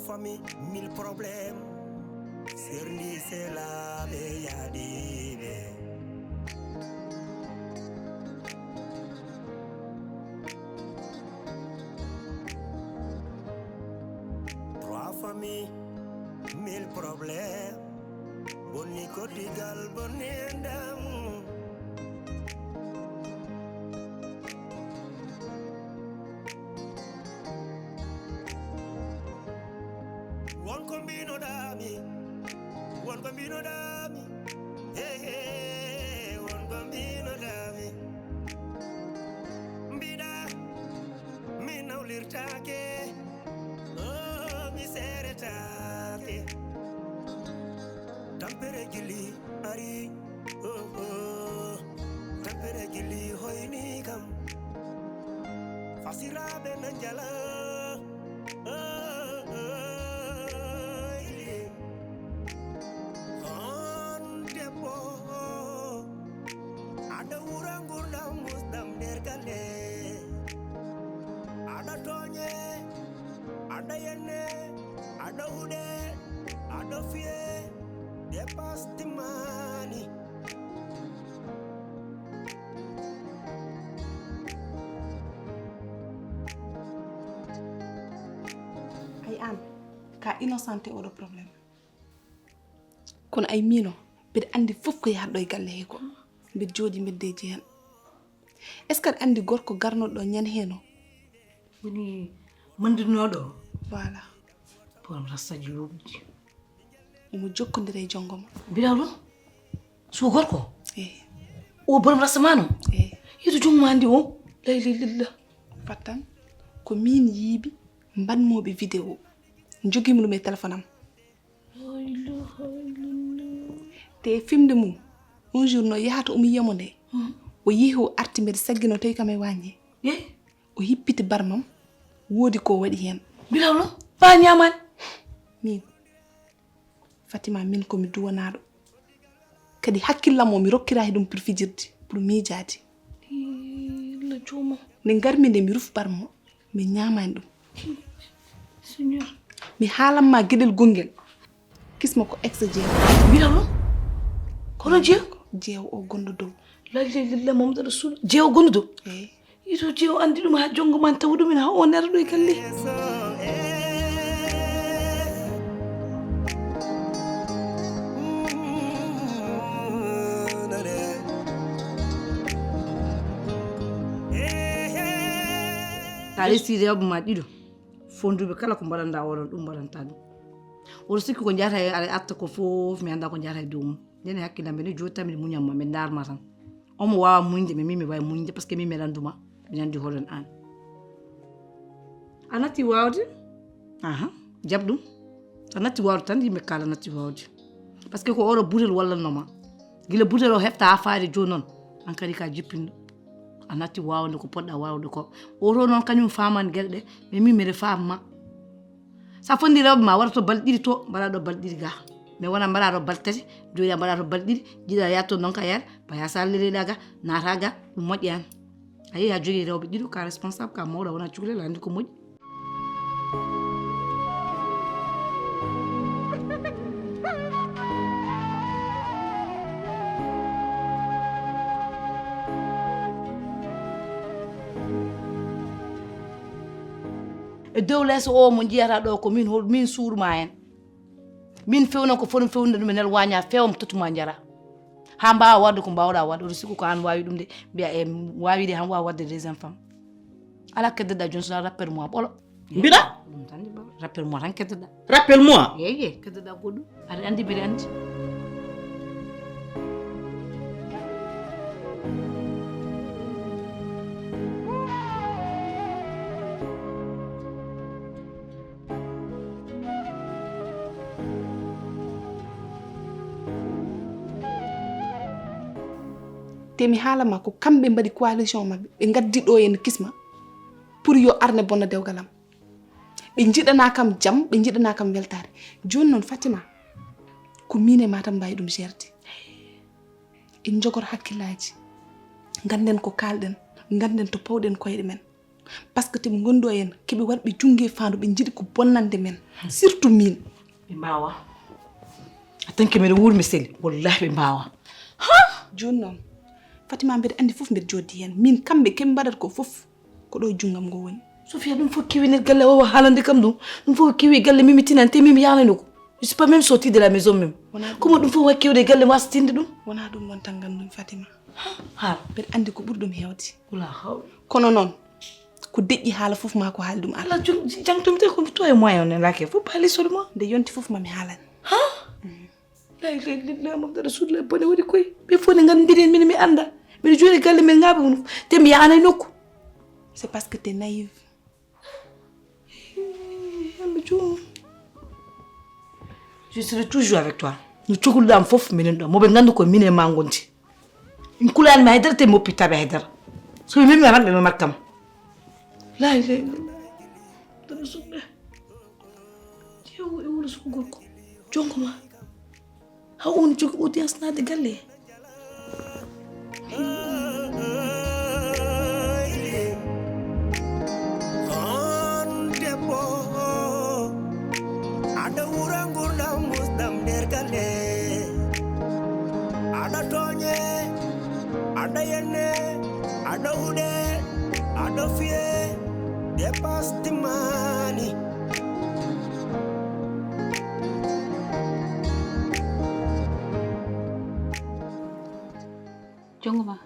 familles, 1000 problèmes. Serni c'est la beyadibe. 3 familles, 1000 problèmes. Boni kotigal boni ndam. Won kombino dami. Hey, won kombino dami. Mbida mi nawlirtake. Oh, mi seretake. Tampere gili ari. Oh. Tampere gili hoyni kam. Fasirabe nanjala. Ada urang-urang musdam dergale. Ada tonye, ada yene, ada ude, ada fie, depas timani. Ay am, ka innocente oɗo problème. Kono ay mino, mbiɗa andi fof ko yahɗo e galle he ko. Mbiɗa jooɗi middeji hen. Est ce que aɗa andi gorko garnoɗo ñan heno? Woni mandinoɗo. Voilà. Borom rastaji lobji. Omo jokkodira e jongo mo. Mbiɗa ɗum? So gorko? O borom rasta mano? Yiɗo jongo andi o? La ilaha illallah. Fattan ko min yiibi mbanmoɓe vidéo. Jogimo ɗum e téléphone am. La ilaha illallah. Te fimde mum un jour no yahata omo yiyamo nde o yihi o arti mbeɗa saggino tawi kam e waññe o hippiti barmam woodi ko waɗi hen bilawlo fa ñaman min Fatima min komi duwanaɗo kadi hakkillam o mi rokkirahi ɗum pour fijirde pour miijade la jooma nde garmi nde mi ruf barmo mi ñamani ɗum seigneur mi haalanma gueɗel gongel kisma ko ex jeew bilawlo kono jeew o gondo dow la ilaha illallah mamadou rasul jeew gondo dow ito jeew andi ɗum ha jongo man taw ɗumen ha o nera ɗo e galle taali siide yobbo ma ɗiɗo fonduɓe kala ko mbaɗanda oɗon ɗum mbaɗanta ɗum oɗo sikki ko jata aɗa arta ko fof mi anda ko jata e dow mum nene hakkillam ɓe ni joni tan miɗe muñatma mi darma tan omo wawa muñde mi min mi wawi muñde par ce que min mi anduma mi andi hoɗon an a natti wawde jaab ɗum a natti wawde tan yimɓe kala natti wawde par ce que ko oɗo butel wallatnoma guila butel o hefta ha faade joni noon an kadi ka jippinɗo a natti wawde ko poɗɗa wawde ko oto noon kañum famani gueɗe ɗe mais min miɗe famma sa fondi rewɓe ma waɗa to balɗe ɗiɗi to mbaɗa ɗo balɗe ɗiɗi ga mais wona mbaɗa to balɗe tati joni a mbaɗa to balɗe ɗiɗi jiɗa yatto noon ka yar baya salliriɗa ga naata ga ɗum moƴƴani a yeehi a jogui rewɓe ɗiɗo ka responsable ka mawɗo wona cukalel andi ko moƴƴi e dow leeso o mo jiyata ɗo ko min suurma hen min fewno ko foti fewnude ɗum e nder waña fewam totuma jara ha mbawa wadde ko mbawɗa wadde oto sikku ko an wawi ɗum de mbiya e wawide han wawa wadde des enfants ala keddeɗa joni sona rappel moi ɓolo mbiɗa ɗum tan rappel moi tan keddeɗa rappel moi yeye keddeɗa goɗɗum aɗa andi mbiɗa andi temi haalama ko kamɓe mbaɗi coalition mabɓe ɓe gaddi ɗo en kisma pour yo arne bonna dewgalam ɓe jiɗana kam jam ɓe jiɗana kam weltare joni noon Fatima ko min e ma tan mbawi ɗum gerde en jogor hakkillaji ganden ko kalɗen ganden to pawɗen koyɗe men parce que tim gondo en keɓe warɓe jungue fandu ɓe jiiɗi ko bonnande men surtout min ɓe mbawa a tanke mbiɗa wurmi seli wallahi ɓe mbawa joni noon Fatima mbiɗa andi fof mbiɗa joddi hen min kamɓe keɓe mbaɗata ko fof ko ɗo junggam ngo woni Sofia ɗum fof kewi galle o haalande kam ɗum fof kewi galle mimi tinante mimi yahnani ko je suis pas même sortie de la maison même comment ɗum fof wawi kewde galle wasatinde ɗum wona ɗum ɗon tan gandum Fatima haala mbiɗa andi ko ɓuuri ɗum hewde wala haw kono noon ko deƴƴi haala fof ma ko haali ɗum ala jangtumte ko to e moyen on lake faut parler seulement nde yonti fof mami haalani la mo dara suudu la bone waɗi koye ɓe fof ne gandiri min mi anda mbiɗa jooɗi galle min ngaaɓe mum te mi yahanay nokku c'est parce que t'es naïve je serai toujours avec toi no cohluɗam fof minen ɗo moɓe gandu ko min e ma gonti min kulani mi haydara te mi hoppitaɓe haydara so mi memi maɗɓe mi matkam la ilaha illallah dara suɗɗe jewo e wuuro suko gorko jongo ma ha woni jogi audience nade galle Ada yenne, ada ude, ada fie, dépasse the money. Jongoma.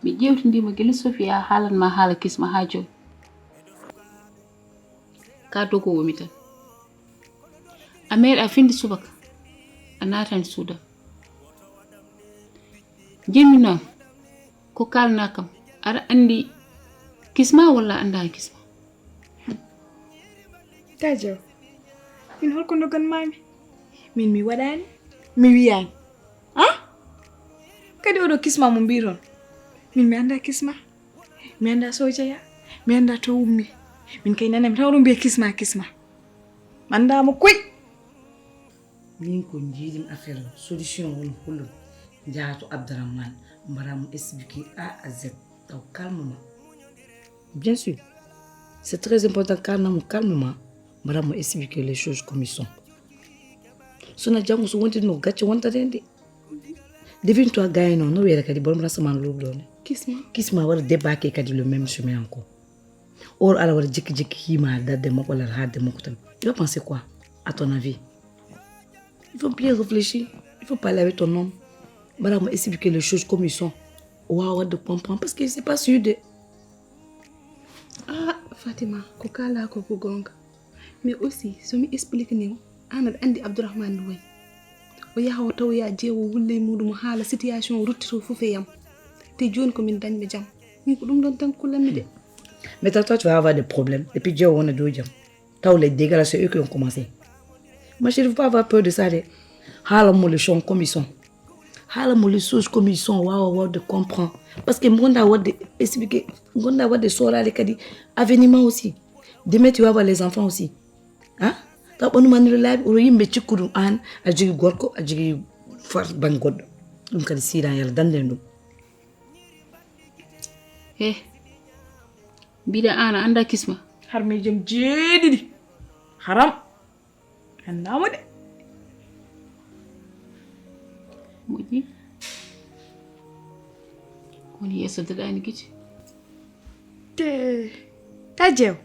Mi ƴewtindima gila Sofia haalanma haala kisma ha joni. Ka dogo womi tan. A meeɗa finde subaka. A naatan suuda. Jemmi noon ko kalna kam aɗa andi kisma walla anda kisma tajo min holko dogan mami min mi waɗani mi wiyani kadi oɗo kisma mo mbiron min mi anda kisma mi anda sojaya mi anda to ummi min kay nanami tawɗo mbiya kisma mandamo koy min ko jiiɗim affaire solution woni hollum Ndiatou Abdourahmane Maram expliquer A à Z. Donc calmement. Bien sûr. C'est très important calmement. Maram expliquer les choses comme ils sont. Sona jango so wonti no gatcha wonta dende. Devine toi gagner non wera kadi borom rassman lobdo ne. Kisma war débarquer kadi le même chemin encore. Or ala war jik hima dadde mako la hadde mako tam. Tu vas penser quoi à ton avis? Il faut bien réfléchir. Il faut parler avec ton homme. Maram expliquer les choses comme ils sont. Wawa de comprendre parce que c'est pas sûr de Fatima ko kala ko gonga mais aussi so mi explique ni anad andi Abdourahmane way o yahaw taw ya jeewo wulle mudum haala situation ruttito fofé yam te joni ko min dañbe jam mi ko dum don tan kulanmi de mais toi tu vas avoir des problèmes et puis Dieu on a do jam taw les dégâts c'est eux qui ont commencé. Moi je ne veux pas avoir peur de ça de haala mo les choses comme ils sont. Haala mo les choses comme ils sont wawa de comprendre parce que monda wa de expliquer monda wa de sorale kadi aveniment aussi demain tu vas avoir les enfants aussi hein ta bonu maniro labi o yimbe cikkudum an a jigi gorko a jigi far ban goddo dum kadi siran yalla danden dum bida ana anda kisma har mi jëm jeedidi haram annamo de moƴƴi woni yesso daɗani giti Tajew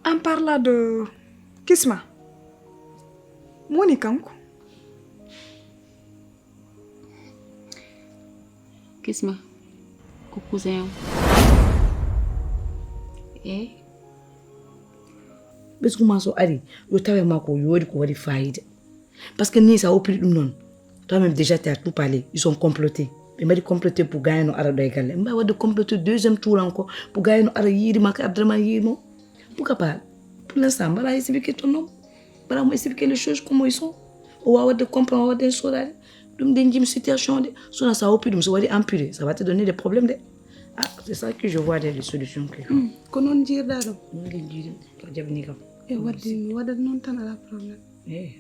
en parlant de Kisma moni kanko Kisma ko cousin am bes kuma so ari yo tawe mako yodi ko wadi faide parce que ni ça au plus dum non toi-même déjà tu as tout parlé ils sont complotés ils m'a dit comploter pour gagner no ara do galle mba wadi comploter deuxième tour encore pour gagner no ara yiri maka Abdourahmane yiri pourquoi pas pour l'instant bala expliquer ton nom bala mo expliquer les choses comment ils sont o wa wadi comprendre wadi sorale dum den jim situation de sona ça au plus dum so wadi empirer ça va te donner des problèmes de c'est ça que je vois des solutions que ko non jirda dum ngi jiri ko jabni kam waddi mi wadat non tan ala problème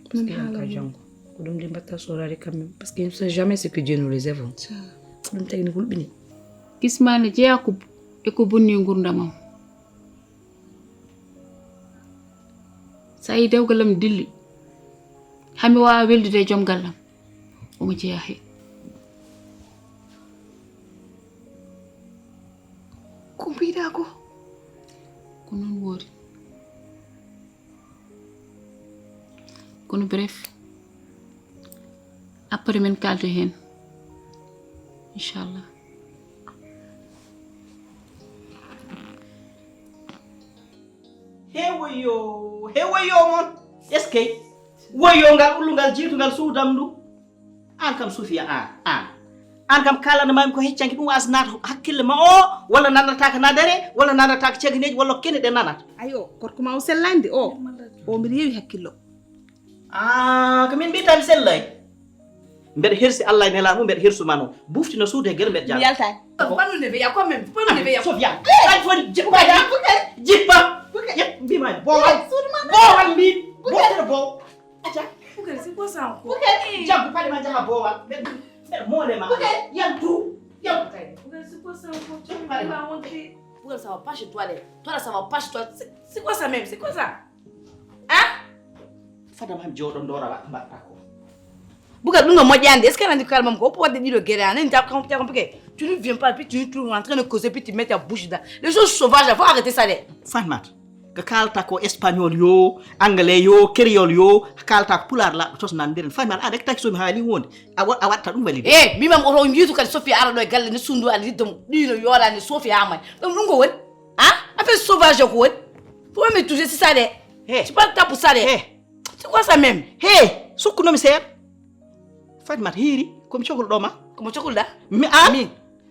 parce que ka jango ko dum dimbatta sorale quand même parce que ne sait jamais ce que Dieu nous réserve dum technique bini Kisma ne jeya ko bonni gurdamam. Sa yi dewgalam dilli. Hami wawa weldude joom gallam. Omo jeya he. Ko mbiɗa ko? Ko non woori. Kono bref. Après men kaldo hen. Inshallah. Hewoyo mon est-ce que woyongal ulungal jiitungal suudam ndu an kam Sofia an kam kalana mami ko heccanki ɗum was naata hakkille ma o walla nandataka nadare walla nandataka ceganeji walla kene ɗe nanata Ayo, gorko ma o sellandi o mbiɗa yewi hakkillo. ko min mbitami sellay mbeɗa hersi Allah e nela mum mbeɗa hersuma noon buftino suudu e gueɗe mbeɗa jaa Yaltani. Pas nous lever, il y a quoi même? Pas nous lever, il y a quoi? Sofia kan foti jippa mbimani bowal mbi botere bow aca C'est quoi ça encore? jaggu paɗe ma jaha bowal mbeɗa moolema yantu C'est quoi ça encore? Tu vas rentrer. Pourquoi ça va pas chez toi, toi là ça va pas chez toi. C'est quoi ça même? C'est quoi ça? Hein? fadam jooɗo ndora mbaɗɗa ko Pourquoi nous sommes est-ce qu'elle a dit calme pour pouvoir te dire le guerre? Tu ne viens pas puis tu es toujours en train de causer puis tu mets ta bouche dedans. Les choses sauvages, il faut arrêter ça. Fatmat ko kalta ko espagnol yo anglais yo créole yo kalta ko pular la tos nan der Fatmat a rek taxi mi haali wonde a watta dum walide Eh, mi mam oto yitu kan Sophie ara do galle ni sundu ali dum dino yola ni Sophie amay. Donc nous ko won? Hein? Affaire sauvage ko won? Faut me toucher c'est ça de. Tu parles ta pour ça de. C'est quoi ça même? sukku no mi seet Fatmat hiri komi cokol do ma Comment tu roules là? mi Ami.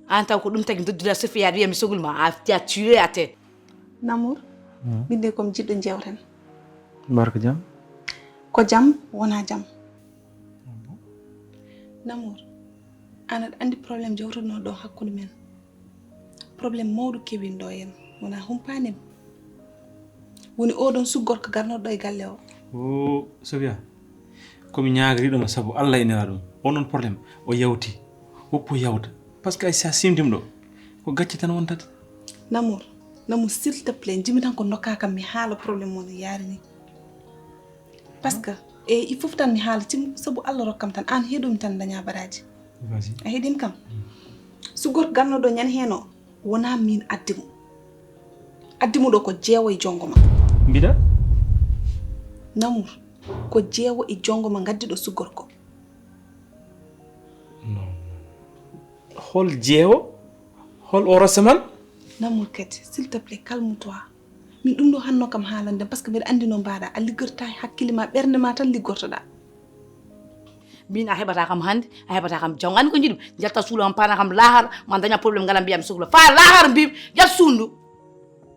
En tant que dum tagi de la Sophie a mi sogul ma a tué à tête. Namour. Min de kom jiɗɗo jewten. Barka jam. Ko jam wona jam. Namour. An aɗa andi probléme jewtuno ɗo hakkude men. Probléme mawɗo kewin ɗo hen wona humpanim. Woni oɗon suggorko garnoɗo e galle o. O Sofia. Komi ñaagriɗoma sabu Allah ene ɗum. Onon probléme o yawti. Woppo yawta. Parce que ay sa simdim ɗo ko gacce tan wontata. Namour. Namour s'il te plaît jimi tan ko nokka kam mi haala probléme on yaari ni. Parce que il faut tan mi haala tim sabu Allah rokkam tan an heɗumi tan daña baraji. Vas-y. A heeɗima kam. Suggorko garnoɗo ñan hen o wona min addimu. Addimu ɗo ko jeewo e jongo ma. Mbiɗa? Namour ko jeewo e jongo ma gaddiɗo suggorko. Hol jeewo? Hol o rasaman? Namour kadi s'il te plaît calme-toi. Min ɗum ɗo hanno kam haalande parce que mbiɗa andi no mbaɗa a liggorta e hakkille ma ɓernde ma tan liggortoɗa. Min a heɓata kam hande a heɓata kam jaw andi ko jiɗum jalta suulo am pana kam lahar ma daña probléme ngala mbiyam sohla fa lahar mbim jal suundu.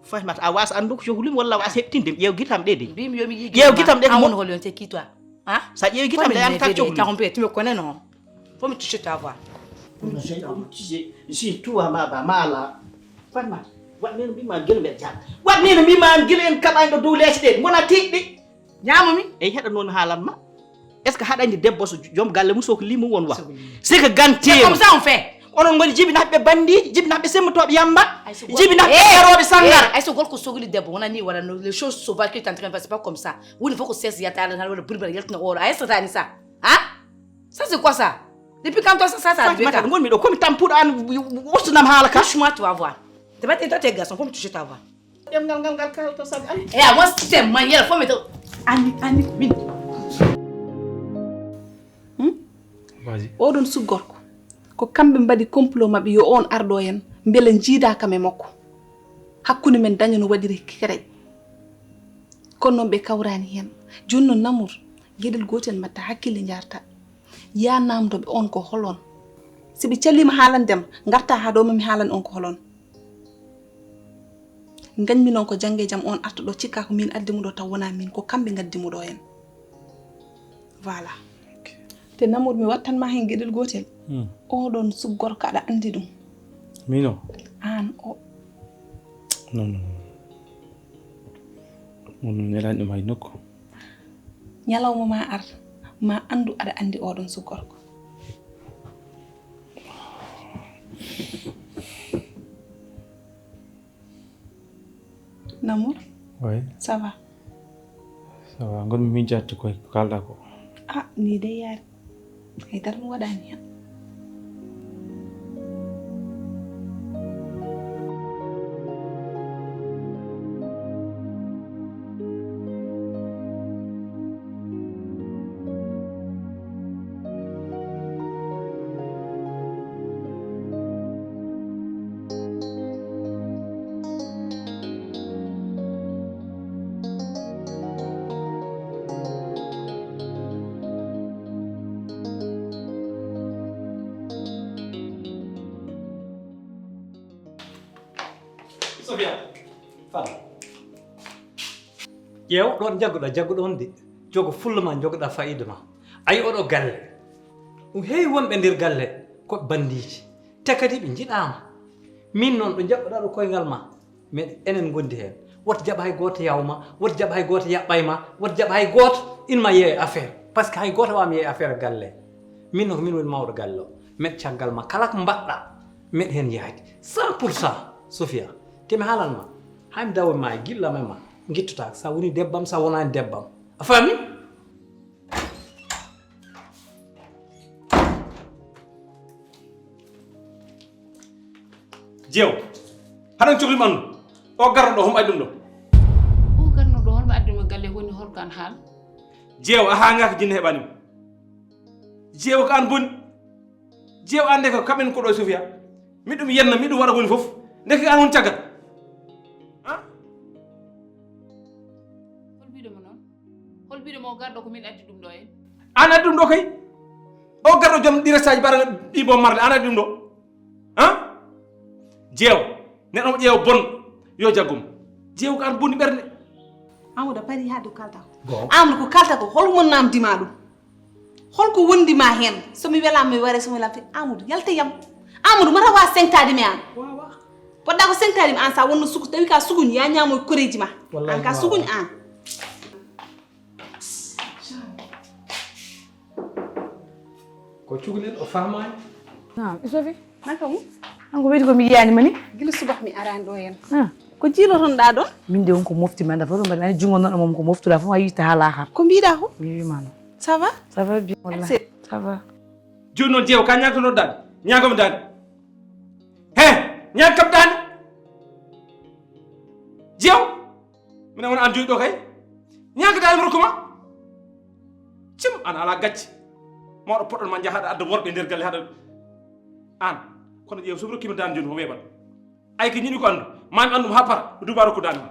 Fatmat a was andu ko johlum walla was heptinde ƴeew gitam ɗe de Mbim yomi yigi. ƴeew gitam ɗe ko mon hol yonte qui toi? Hein? sa ƴeewi gitam ɗe an tak T'as compris, tu me connais non? Faut me toucher ta voix. si tuwa ma ba mala Fatmat waɗni no mbima gel mbeɗa jaa waɗni no mbima an gila en kaɓani ɗo dow leese ɗe wona tiiɗɗi Ñaama mi? eyi heɗannomi haalanma est ce que haɗandi debbo so joom galle mum soko limu won wa sika ganteema Comme ça on fait. onon ngoni jibinaɓe bandiji jibinaɓe semmotoɓe yamba jibinaɓe yaroɓe sangar Ay so gol ko sogli debbo wona ni wala les choses sauvages que tu es en train de faire c'est pas comme ça. Woni faut que cesse yata ala wala bulbal yaltina oro ay ça tani ça. Hein? Ça c'est quoi ça? Depuis quand toi ça arrivé Fatmat quand? gonmi ɗo komi tampuɗo an wostunam haala ka Touche-moi tu vas voir. T'es pas toi t'es garçon faut me toucher ta voix. ɗemgal ngal ngal kalto sabi an Eh à moi c'est manière faut mettre ani min. Vas-y. Oɗon suggorko ko kamɓe mbaɗi complot maɓɓe yo on arɗo hen beele jiida kam e makko. Hakkude men daña no waɗiri kereƴ. Kono noon ɓe kawrani hen. Joni noon Namour gueɗel gotel mbatta hakkille jarta. Ya namdoɓe on ko holon. Si ɓe callima haalandema garta ha ɗo mami haalan on ko holon. Gañmi noon ko jangge jaam on arta ɗo cikka ko min addimo ɗo taw wona min ko kamɓe gaddimo ɗo hen. Voilà. Te Namour mi wattanma hen gueɗel gotel. Oɗon suggorko aɗa andi ɗum. Mino? An o. Non. On nelani ɗum hay nokku. Ñalawma ma ar ma andu aɗa andi oɗon suggorko. Namour, Oui. ça va? Ça va. Ngon mi jatti koy kalda ko. Ah, ni de yaar. Ay dar mo wadani. Sofia, fala. Yew ɗon jagguɗo on de jogo fulla ma jogoɗa fayida ma ayi oɗo galle ɗum heewi wonɓe nder galle koɓe bandiji te kadi ɓe jiɗama min noon ɗo jaɓɓoɗa ɗo koyngal ma mais enen gondi hen woto jaɓa hay goto yawma woto jaɓa hay goto yaɓɓayma woto jaɓa hay goto inma yeewe affaire par ce que hay goto wawmi yeewe affaire galle min noon ko min woni mawɗo galle o meɗ caggal ma kala ko mbaɗɗa meɗ hen yaadi 100% Sofia te mi haalanma haymi dawomi ma e gillama ma guittotako sa woni debbam sa wonani debbam a faami jeew haɗan cohlim andu o garɗo ɗo homo addi ɗum ɗo o garnoɗo holmo addimo galle woni holko an haal Jeew a hangaka jinne heɓanimo. Jeew ko an boni. Jeew ande ko kaɓen ko ɗo Sofia. Miɗum yenna miɗum waɗa woni fof. Ndeke an won caggal. hol mbiɗomo noon hol mbiɗomo o garɗo ko min addi ɗum ɗo en An addi ɗum ɗo kay. O garɗo joom ɗi restaji bara ɗibo marde an addi ɗum ɗo. Jeew neɗɗo mo ƴeewa bon yo jaggum. Jeew ko an boni ɓernde. Amadou a pari haade ko kalta ko. Amadou ko kalta ko holmo namdima ɗum? Holko wondima hen? Somi welama mi ware somi welama Amadou yalta yam. Amadou mata wa sengtade mi an. Poɗɗa ko sengtade mi an sa wonno suku tawi ka sukuñ ya ñamoy koreji ma. An ka sukuñ an. ko cukalel o famani Naam, Sophie. Naka mu? Anko weyti ko mi yiyani mani. Gila subax mi arani ɗo hen. Ah, Ko jiilotonɗa ɗon? min de wonko mofti man dafa ɗum mbaɗi ani jungo noon mom ko moftuɗa fof a yiita ha lahar. Ko mbiɗa ko? Mi wima non. Ça va? Ça va bien wallahi. C'est- Ça va. Joni noon Jeew ka ñagtono dande. Ñagomi dande. He ñag kam dande. Jeew minen wona an joyi ɗo kay. Ñagadani rokkuma. Cim an ala gacce. Mawɗo poɗɗon ma jaha haɗa adda worɓe nder galle haɗa an kono Jeew somi rokkima dande joni ko weeɓat. Ay ko ñiɗi ko andu mami andum ha para ko duba rokku dande ma.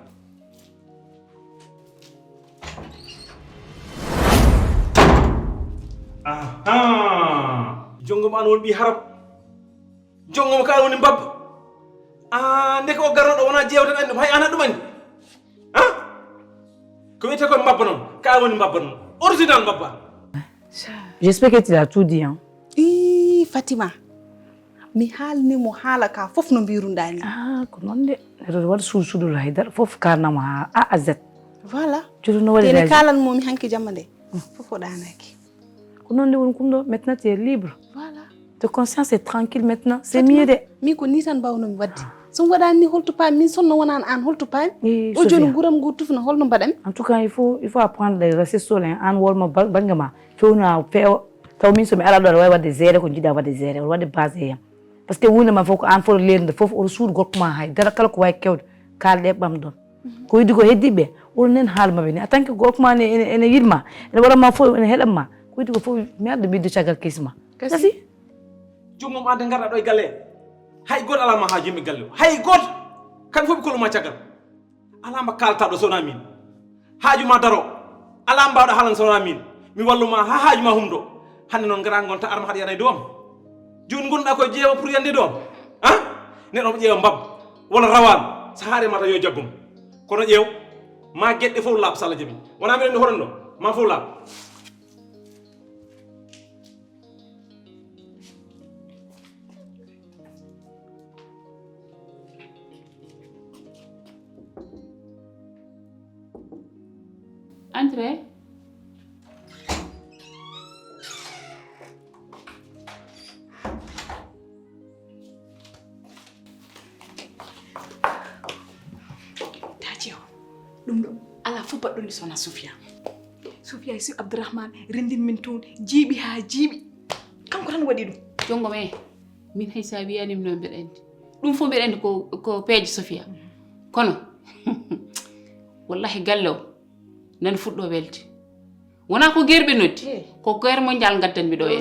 Aha jongomo an woni ɓi harab jongomo ka woni mbabba ndeke o garnoɗo wona Jeew tan andi ɗum hay an ɗum andi ko wiyete koye mbabba noon ka woni mbabba noon original mbabba. J'espère que tu as tout dit hein. Fatima. Mi haalnimo haala ka fof no mbirunɗa ni. Ah, ko non de. Neɗɗo waɗa suusuɗol haydara fof karnama ha A à Z. Voilà. Jooni no waɗi Tene raji. kalanmomi hanki jamma nde. Fof o ɗanaki. Ko non de woni ɗum ɗo maintenant tu es libre. Voilà. Ta conscience est tranquille maintenant. C'est mieux de. Min ko ni tan mbawnomi wadde. Somi waɗani ni holto paami min sonno wonani an holto paami. Eh, O joni Sophia. guuram ngu tufno holno mbaɗami. En tout cas, il faut apprendre à rester seul. Hein. An wolma bangama. Fewna feo. Taw min somi ala ɗo aɗa wawi wadde géré ko jiɗa wadde géré o wadde base yam. Par ce que wundema fof ko an fof lerde fof oɗo suudu gorko ma haydara kala ko wawi kewde kalɗe ɓamɗon. Ko yiɗi ko heddiɓe oɗo nen haalmaɓe ni en tant que gorko ma ene yiɗma ene waɗanma fof ene heɗanma ko yiɗi ko fof mi arde mbidde caggal kisma. Kasi Jungom ande garɗa ɗo e galle hay goto alama ha yimɓe galle o hay goto kamɓe fof ɓe koluma caggal alama kaltaɗo sowona min haajuma daro ala mbawɗo haalan sowona min mi walluma ha haajuma humɗo hande noon gara gonta arma haɗa yana e dow am joni gonɗa koye jeewa pour yande dow am neɗɗo mo ƴeewa mbab walla rawani so haarema tan yo jaggum kono ƴeew ma gueɗɗe fof laaɓa so Allah jaaɓi wona mbiɗen ɗo hoɗon ɗo ma fof laaɓa. Entrez. Ta Jeew. ɗum ɗo ala fof baɗɗo ni sona Sofia si Abdourahmane rendin min toon jiiɓi ha jiiɓi kanko tan waɗi ɗum jongo me min hay sa wiyanim no mbeɗa andi ɗum fof mbeɗa andi ko peeje Sofia kono wallahi galle o nani fuɗɗo welde wona ko gerɓe noddi ko guerre mondial gaddanmi ɗo en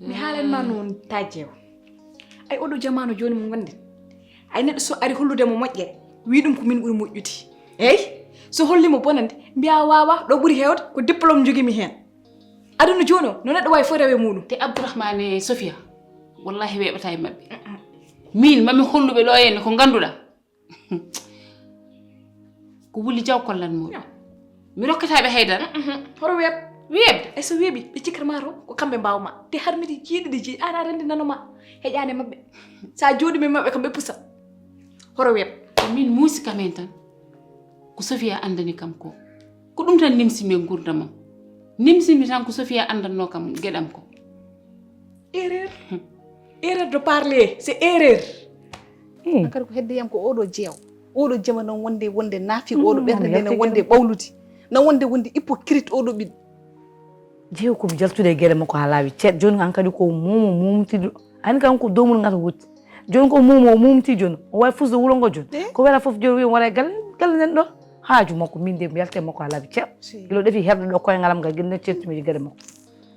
mi haalanma noon tajew ay oɗo jamanu joni mo gonden ay neɗɗo so ari hollude mo moƴƴere wi ɗum ko min ɓuri moƴƴude eyyi so hollimo bonande mbiya wawa ɗo ɓuri hewde ko diplôme jogimi hen aduna joni o no neɗɗo wawi fo rewe muɗum te Abdourahmane Sofia wallahi weɓata e mabɓe min mami holluɓe ɗo henne ko ganduɗa ko wuli jaw kollanmo mi rokkataɓe haydara hoto weebde ay so weeɓi ɓe cikkatma to ko kamɓe mbawma te har miɗi jiiɗiɗi jiiɗi an a rendi nanoma heƴani mabɓe sa jooɗimi mabɓe kam ɓe pusa hoto weeb min muusi kamen tan ko Sofia andani kam ko ɗum tan nimsimi e gurdamam nimsimi tan ko Sofia andanno kam gueɗam ko erreur de parler c'est erreur kadi ko hedde yam ko oɗo jeew oɗo jama non wonde naafi oɗo ɓerde nde non wonde ɓawludi non wonde hypocrite oɗo ɓiɗɗo jeew komi jaltude e gueɗe makko ha laawi ceet joni an kadi ko momo mumtiɗo ani kam ko domul ngata wutti joni ko momo o mumti joni o wawi fusde wuuro ngo joni ko wela foof joni wi wara galle nen ɗo haaju makko min de mi yalte makko ha laabi ceet ilo ɗefi herɗo ɗo koyngalam ngal gueɗe cettumi gueɗe makko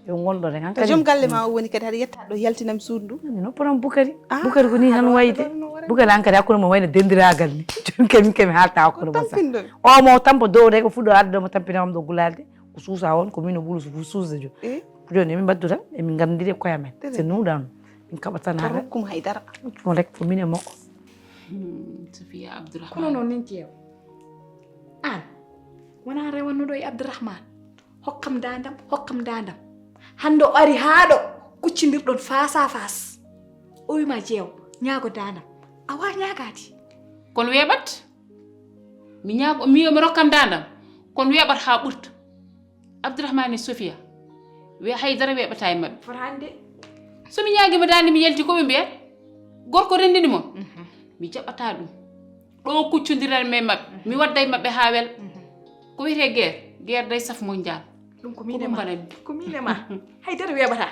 yo gonɗo rek hankadi joom galle ma o woni kadi haɗa yetta ɗo yaltinam suudu ndu noppanam Boukary Boukary ko ni tan wayde Boukary hankadi hakkude mo wayno dendiragal ni joni kadi min kemi haalta hakkude mo sa o mo tampa dow de ko fuɗɗo addude mo tampinamam ɗo gulalde ko suusa on ko min o ɓuuri suusde joni emin mbaddu tan emin gandiri e koyamen c'est nous dan min kaɓa tan ha rokkum haydara mo rek ko min e makko Sofia Abdourahmane kono noon nin ƴeew an wona rewannoɗo e Abdourahmane hokkam dadam hande o ari haaɗo kuccidirɗon face à face o wima jeew ñaago dadam awa ñaagadi kono weeɓat mi rokkam dadam kono weeɓat ha ɓurta Abdourahmane e Sofia haydara weeɓata e mabɓe forande somi ñaaguima dande mi yalti koɓe mbiyat gorko rendini mon mi jaɓata ɗum ɗo kuccodiranmi e mabɓe mi wadda e mabɓe ha wela ko wiyete guerre day saf mondial ɗum ko minema haydara weeɓata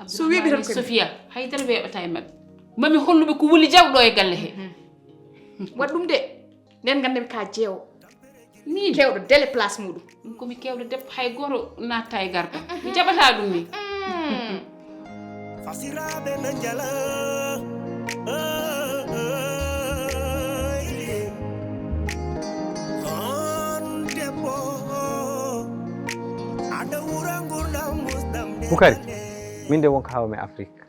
so weeɓi tan Sofia haydara weeɓata e mabɓe mami holluɓe ko wuli jawɗo e galle he waɗ ɗum de nden gandemi ka jeewo min kewɗo dele place muɗum ɗum komi kewɗo debbo hay goto natta e garga mi jaɓata ɗum min fasiraɓe na jala Boukary min de wonko hawami Afrique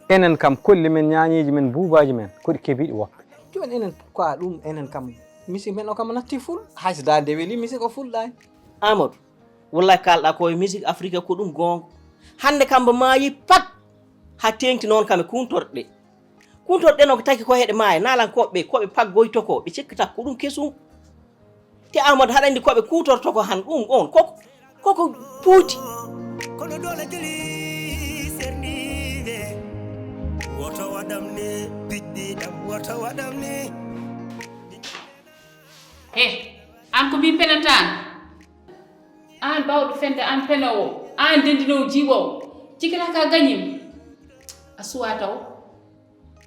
enen kam kolli men ñañiji men buubaji men koɗi keebiɗi woppe joni enen quoi ɗum enen kam musique men o kam natti ful hayso dande weeli musique o fulɗani Amadou wallahi kalɗa koye musique afrique ko ɗum gonga hande kamɓe maayi pat ha tengti noon kamɓe kuntorɗe no ko taki ko heɗe maaya nalankoɓe koɓe paggoyto ko ɓe cikkata ko ɗum kesum te Amadou haɗa andi koɓe kutorto ko han ɗum on koko puuti kono dole jeli serniɓe woto waɗam ni piɗɗiɗam woto waɗam ni an ko min penatan an bawɗo fende an penowo an dendinowo jiiɓowo cikkata ka gañima a suwa taw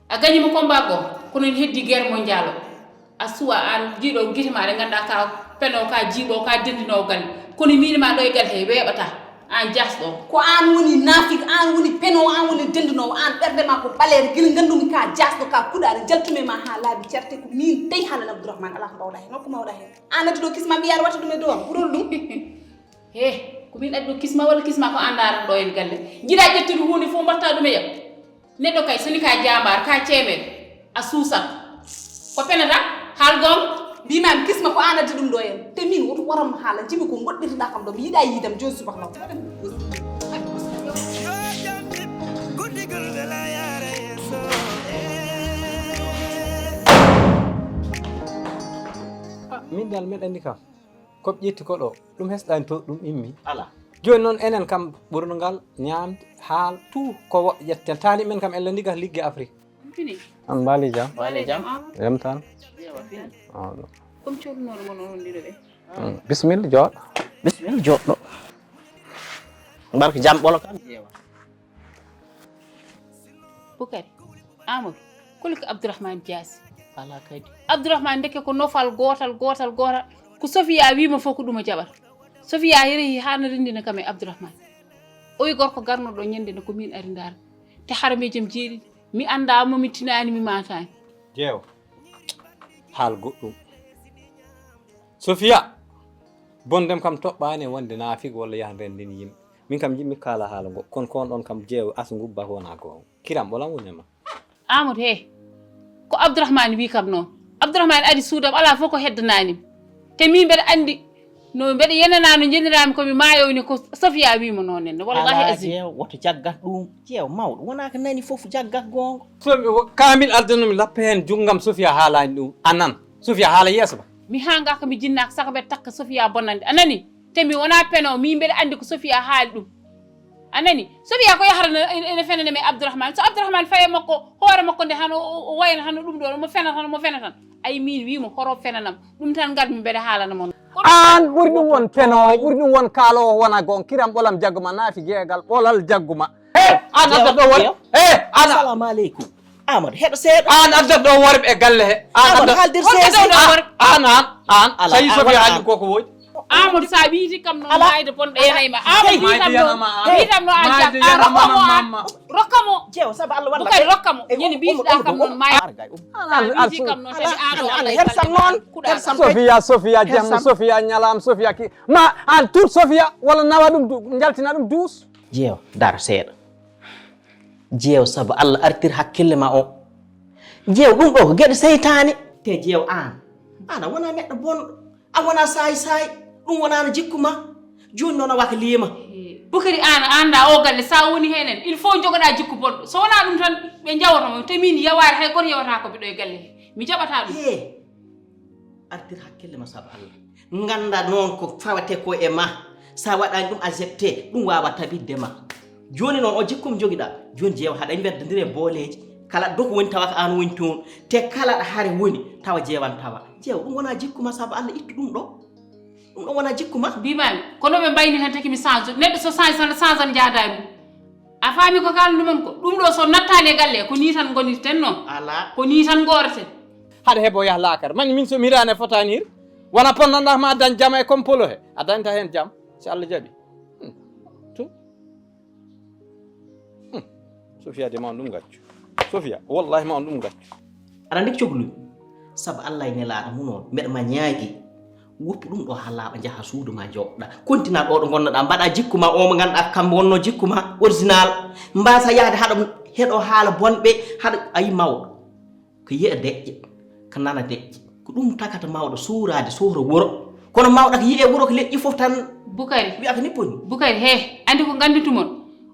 a gañima combat go kono heddi guerre mondial o a suwa an jiiɗo guite ma ɗe ganduɗa ka penowo ka jiiɓowo ka dendinowo galle kono minima ɗo e galle he weeɓata an jasɗo ko an woni nafik an woni penowo an woni dendinowo an ɓerde ma ko ɓaleere guila gandumi ka jasɗo ka kuɗaɗe jaltume ma ha laabi certe ko min tawi haalan Abdourahmane ala ko mbawɗa hen nokko mawɗa hen an addi ɗo kisma mbiyaɗa watta ɗum e dow am ɓurol ɗum ko min addi ɗo kisma walla kisma ko andaran ɗo en galle jiɗa ƴettude hunde fof mbatta ɗum e yam neɗɗo kay soni ka jambar ka ceemeɗe a suusat ko penata haal gonga mbimami kisma ko an addi ɗum ɗo hen te min woto waram haala jimi ko goɗɗirɗa kam ɗo mi yiiɗa yiidam joni subaka law min dal meɗa andi kam koɓe ƴetti ko ɗo ɗum hesɗani to ɗum immi ala joni noon enen kam ɓurnugal ñamde haal tout ko ƴetten tani men kam ella ndiga liggue Afrique an mbaali jam wale jam jam tan comme coolnoɗo mon onon ɗiɗo ɓe bisimilla jooɗo bismillah joɗɗo barka jam ɓolo kam ƴeewa Bukari Amadou koli ko Abdourahmane Diasi ala kadi Abdourahmane ndeke ko nofal gotal ko Sofia wima fof ko ɗum o jaɓata Sofia yerehi hano rendina kam e Abdourahmane o wi gorko garnoɗo ñande ko min ari ndar te harameji am jeeɗiɗi mi andama mi tinani mi matani jeew haal goɗɗum Sofia bondem kam toɓɓani wonde naafig walla yaha rendin yimɓe min kam jimmi kala haala ngo kono kon ɗon kam jeew asu ngubba ko wona gonga kiram ɓolam wonema Amadou he ko Abdourahmane wi kam noon Abdourahmane ari suudam ala fof ko heddananimi te min mbeɗa andi no mbeɗa yenana no jenirami komi mayowni ko Sofia wimo noon henne wallahi azim jeew woto jaggat ɗum jeew mawɗo wona ko nani fof jaggat gonga kamil aldanumi lappa hen junggam Sofia haalani ɗum anan Sofia haala yeeso ba mi hangaka mi jinnaka saka mbeɗa takka Sofia bonnande anani te mi wona peno min mbeɗa andi ko Sofia haali ɗum anani Sofia ko yahrana ene fenane me Abdourahmane so Abdourahmane faye makko hoore makko nde hano wayno hano ɗum ɗo mo fena tan ay min wimo horo fenanam ɗum tan gadmi mbeɗa haalana mon an ɓuri ɗum won penowo ɓuri ɗum won kaalowo wona gon kiram ɓolam jagguma naafi jeegal ɓolal jagguma an addat ɗo worɓe assalamu aleykum Amadou heɗo seeɗa an addat ɗo worɓe e galle he Amadou haaldir an sayi Sofia haali koko woƴi Amadou sa wiiti kam noon mayde bonɗo yenayma Amadou wiitamno an rokkamo jeew saabu Allah walla Bukari rokkamo ñande mbiyitiɗa kam noon mayde wiiti kam noon tadi Allah hersam noon hersam Sofia jamma Sofia ñalam Sofia ki ma an tout Sofia walla nawa ɗum jaltina ɗum duus jeew dara seeɗa jeew saabu Allah artir hakkille ma o jeew ɗum ɗo ko gueɗe seytane te jeew an a wona neɗɗo bonɗo a wona saay ɗum wonano jikku ma joni noon a waka liima Bukari an anda o galle sa woni henen il faut jogoɗa jikku bonɗo so wona ɗum tan ɓe jawatamo te min yawari hay goto yawata ko ɓiɗo e galle he mi jaɓata ɗum artir hakkille ma saabu Allah ganda noon ko fawate ko e ma sa waɗani ɗum accepté ɗum wawa tabidde ma joni noon o jikkum joguiɗa joni jeewa haɗa beddodiri e booleji kala doko woni tawa ko an woni toon te kala ɗo haare woni tawa jeewan tawa jeew ɗum wona jikkuma saabu Allah ittu ɗum ɗo ɗum ɗon wona jikkuma mbimami kono ɓe mbayni tan taki mi change neɗɗo so change tan jaada mum a faami ko kaldumen ko ɗum ɗo so nattani e galle ko ni tan gonirten noon ala ko ni tan goreten haɗa heeɓo yaha laakara mani min somi hirani fotani hir wona ponnoɗa ma dañ jam e comme polo he a dañta hen jam so Allah jaaɓi Sofia de ma on ɗum gaccu Sofia wallahi ma on ɗum gaccu aɗa andi cohluɓe saabu Allah e nelaɗo munoon mbeɗa ma ñaagui woppu ɗum ɗo ha laaɓa jaaha suudu ma jooɗoɗa kontina ɗo ɗo gonnoɗa mbaɗa jikku ma o mo ganduɗa kam wonno jikku ma original mbasa yahde haɗa heɗo haala bonɓe haɗa ayi mawɗo ko yiya deƴƴe ko nana deƴƴe ko ɗum takata mawɗo suurade sohra wuro kono mawɗa ko yiye wuro ko leƴƴi foof tan Bukari wiya ko nipponi Bukari he andi ko ganditumon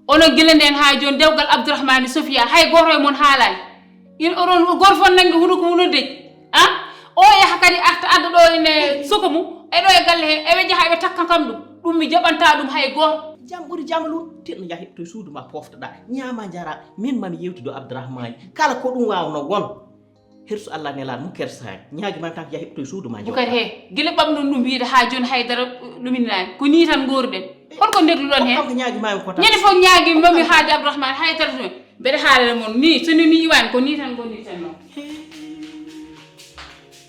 onon gila nden ha joni dewgal Abdourahmane Sofia hay goto e mon haalani in onon goto fof nangue huno ko huno deƴƴi o yaha kadi arta adda ɗo ene soko mum eɗo e galle he eɓe jaaha eɓe takka kam ɗum mi jaɓanta ɗum hay goto jam ɓuuri jamalum tinno jaa heɓto suudu ma poftoɗa ñaama jara min mami yewtude Abdourahmane kala ko ɗum wawno won hirsu Allah nelaɗo mum kersani ñaagui man tan ko jaa heɓto suudu ma Bukari he guila ɓamɗon ɗum wiide ha joni haydara ɗuminani ko ni tan goruɗen holko ndegluɗon hen ko ñaagui mami ko ñande fof ñaagui mami haalde Abdourahmane haydara ɗumen mbeɗa haalana mon ni so ni iwani ko ni tan gonirten noon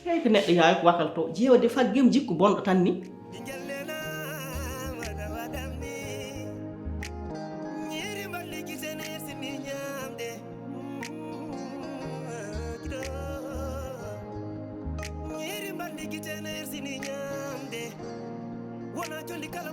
hey ko neɗɗo yawi ko wakal to jeewde faggim jikku bonɗo tan ni wona jolli kala